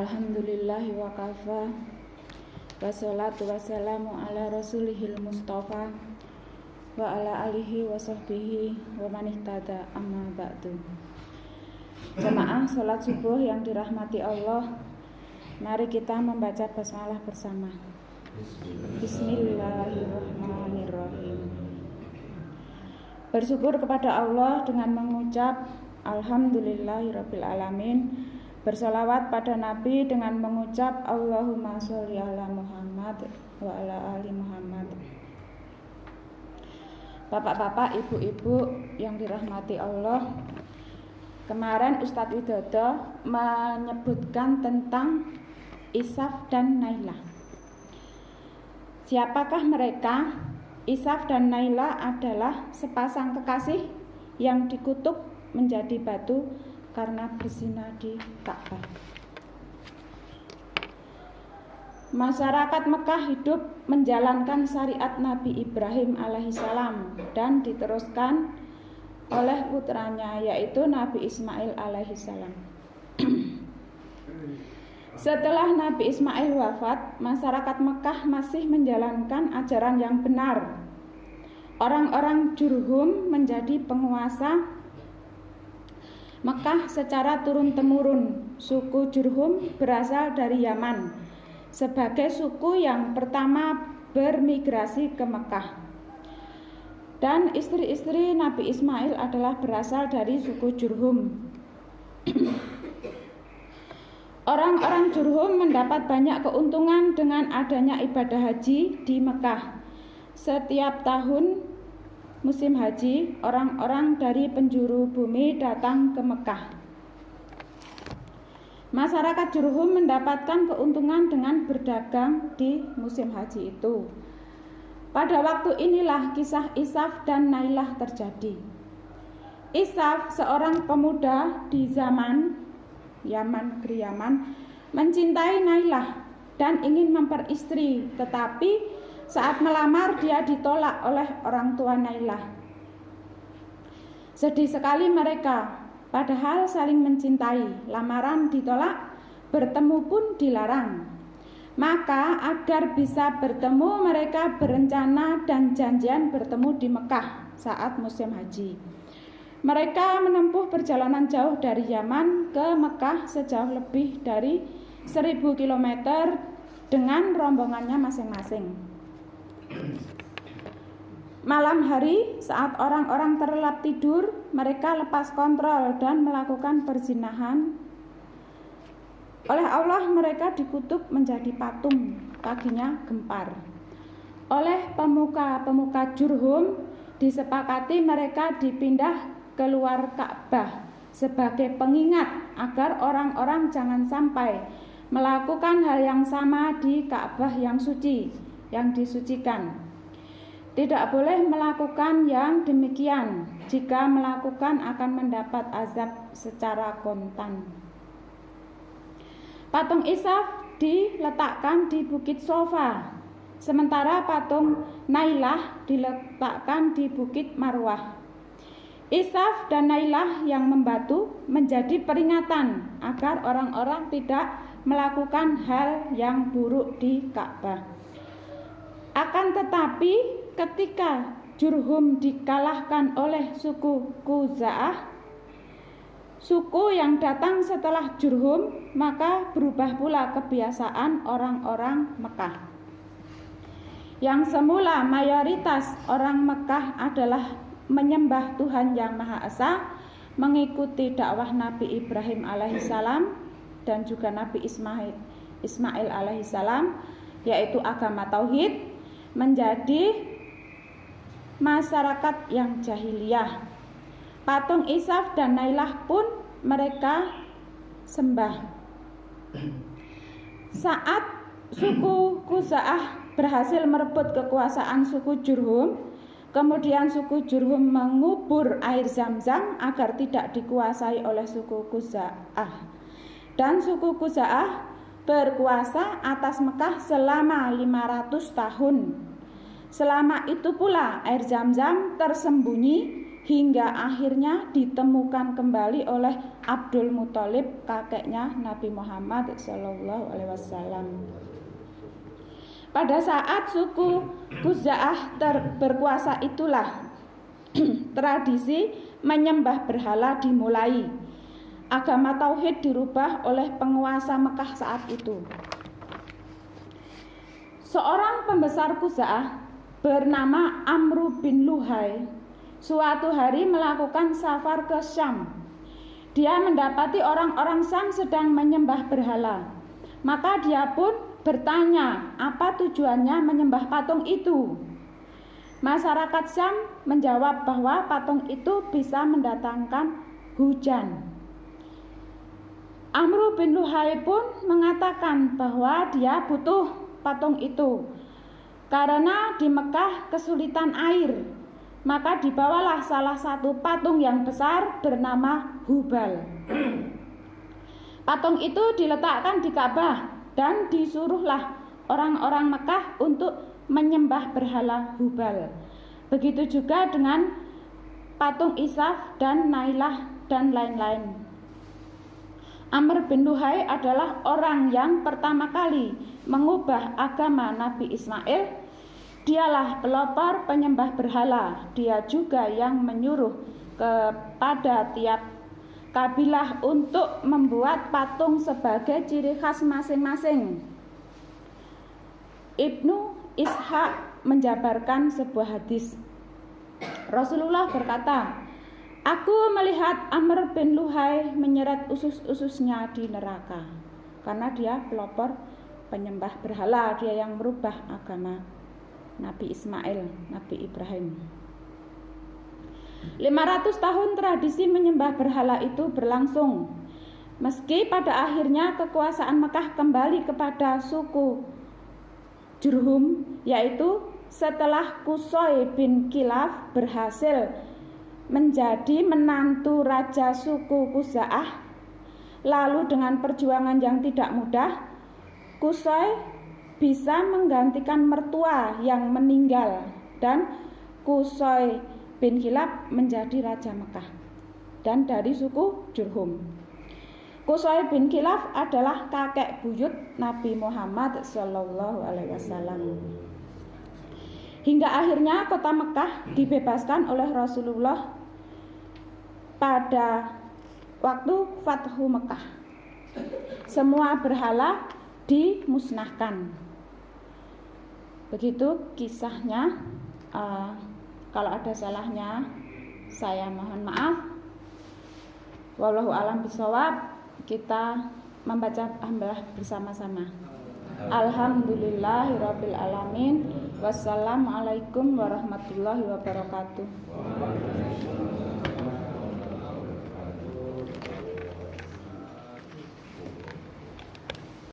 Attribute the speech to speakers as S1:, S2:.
S1: Alhamdulillahi wa kafa. Wassalatu wassalamu ala rasulihil mustafa wa ala alihi wa sahbihi wa man ihtada amma ba'du. Jamaah salat subuh yang dirahmati Allah, mari kita membaca basmalah bersama. Bismillahirrahmanirrahim. Bersyukur kepada Allah dengan mengucap Alhamdulillahirabbil alamin. Bersolawat pada Nabi dengan mengucap Allahumma sholli ala Muhammad wa ala ali Muhammad. Bapak-bapak, ibu-ibu yang dirahmati Allah, kemarin Ustadz Widodo menyebutkan tentang Isaf dan Nailah. Siapakah mereka? Isaf dan Nailah adalah sepasang kekasih yang dikutuk menjadi batu karena berzina di Ka'bah. Masyarakat Mekah hidup menjalankan syariat Nabi Ibrahim alaihissalam dan diteruskan oleh putranya yaitu Nabi Ismail alaihissalam. Setelah Nabi Ismail wafat, masyarakat Mekah masih menjalankan ajaran yang benar. Orang-orang Jurhum menjadi penguasa Mekah secara turun-temurun. Suku Jurhum berasal dari Yaman sebagai suku yang pertama bermigrasi ke Mekah. Dan istri-istri Nabi Ismail adalah berasal dari suku Jurhum. Orang-orang Jurhum mendapat banyak keuntungan dengan adanya ibadah haji di Mekah. Setiap tahun musim haji, orang-orang dari penjuru bumi datang ke Mekah. Masyarakat Jurhum mendapatkan keuntungan dengan berdagang di musim haji itu. Pada waktu inilah kisah Isaf dan Nailah terjadi. Isaf, seorang pemuda di zaman negeri Yaman, mencintai Nailah dan ingin memperistri, tetapi saat melamar dia ditolak oleh orang tua Nailah. Sedih sekali mereka, padahal saling mencintai. Lamaran ditolak, bertemu pun dilarang. Maka agar bisa bertemu, mereka berencana dan janjian bertemu di Mekah saat musim haji. Mereka menempuh perjalanan jauh dari Yaman ke Mekah sejauh lebih dari 1000 km dengan rombongannya masing-masing. Malam hari saat orang-orang terlelap tidur, mereka lepas kontrol dan melakukan perzinahan. Oleh Allah mereka dikutuk menjadi patung, kakinya gempar. Oleh pemuka-pemuka Jurhum disepakati mereka dipindah keluar Ka'bah sebagai pengingat agar orang-orang jangan sampai melakukan hal yang sama di Ka'bah yang suci, yang disucikan. Tidak boleh melakukan yang demikian. Jika melakukan akan mendapat azab secara kontan. Patung Isaf diletakkan di Bukit Sofa, sementara patung Nailah diletakkan di Bukit Marwah. Isaf dan Nailah yang membatu menjadi peringatan agar orang-orang tidak melakukan hal yang buruk di Ka'bah. Akan tetapi ketika Jurhum dikalahkan oleh suku Khuza'ah, suku yang datang setelah Jurhum, maka berubah pula kebiasaan orang-orang Mekah. Yang semula mayoritas orang Mekah adalah menyembah Tuhan Yang Maha Esa, mengikuti dakwah Nabi Ibrahim alaihissalam dan juga Nabi Ismail alaihissalam, yaitu agama tauhid, menjadi masyarakat yang jahiliyah. Patung Isaf dan Nailah pun mereka sembah. Saat suku Khuza'ah berhasil merebut kekuasaan suku Jurhum, kemudian suku Jurhum mengubur air Zam-Zam agar tidak dikuasai oleh suku Khuza'ah. Dan suku Khuza'ah berkuasa atas Mekah selama 500 tahun. Selama itu pula air Zam-Zam tersembunyi hingga akhirnya ditemukan kembali oleh Abdul Muthalib, kakeknya Nabi Muhammad SAW. Pada saat suku Khuza'ah berkuasa itulah tradisi menyembah berhala dimulai. Agama tauhid dirubah oleh penguasa Mekah saat itu. Seorang pembesar Khuza'ah bernama Amru bin Luhai suatu hari melakukan safar ke Syam. Dia mendapati orang-orang Syam sedang menyembah berhala. Maka dia pun bertanya apa tujuannya menyembah patung itu. Masyarakat Syam menjawab bahwa patung itu bisa mendatangkan hujan. Amru bin Luhai pun mengatakan bahwa dia butuh patung itu karena di Mekah kesulitan air. Maka dibawalah salah satu patung yang besar bernama Hubal. Patung itu diletakkan di Ka'bah dan disuruhlah orang-orang Mekah untuk menyembah berhala Hubal. Begitu juga dengan patung Isaf dan Nailah dan lain-lain. Amr bin Luhai adalah orang yang pertama kali mengubah agama Nabi Ismail. Dialah pelopor penyembah berhala. Dia juga yang menyuruh kepada tiap kabilah untuk membuat patung sebagai ciri khas masing-masing. Ibnu Ishaq menjabarkan sebuah hadis. Rasulullah berkata, "Aku melihat Amr bin Luhai menyeret usus-ususnya di neraka." Karena dia pelopor penyembah berhala, dia yang merubah agama Nabi Ismail, Nabi Ibrahim. 500 tahun tradisi menyembah berhala itu berlangsung. Meski pada akhirnya kekuasaan Mekah kembali kepada suku Jurhum, yaitu setelah Qusay bin Kilaf berhasil menjadi menantu raja suku Khuza'ah. Lalu dengan perjuangan yang tidak mudah, Qusay bisa menggantikan mertua yang meninggal dan Qusay bin Kilab menjadi raja Mekah dan dari suku Jurhum. Qusay bin Kilab adalah kakek buyut Nabi Muhammad SAW. Hingga akhirnya kota Mekah dibebaskan oleh Rasulullah pada waktu Fathu Mekah. Semua berhala dimusnahkan. Begitu kisahnya. Kalau ada salahnya saya mohon maaf. Wallahu a'lam bishawab. Kita membaca hamdalah bersama-sama. Alhamdulillahirabbil alamin. Wassalamualaikum warahmatullahi wabarakatuh.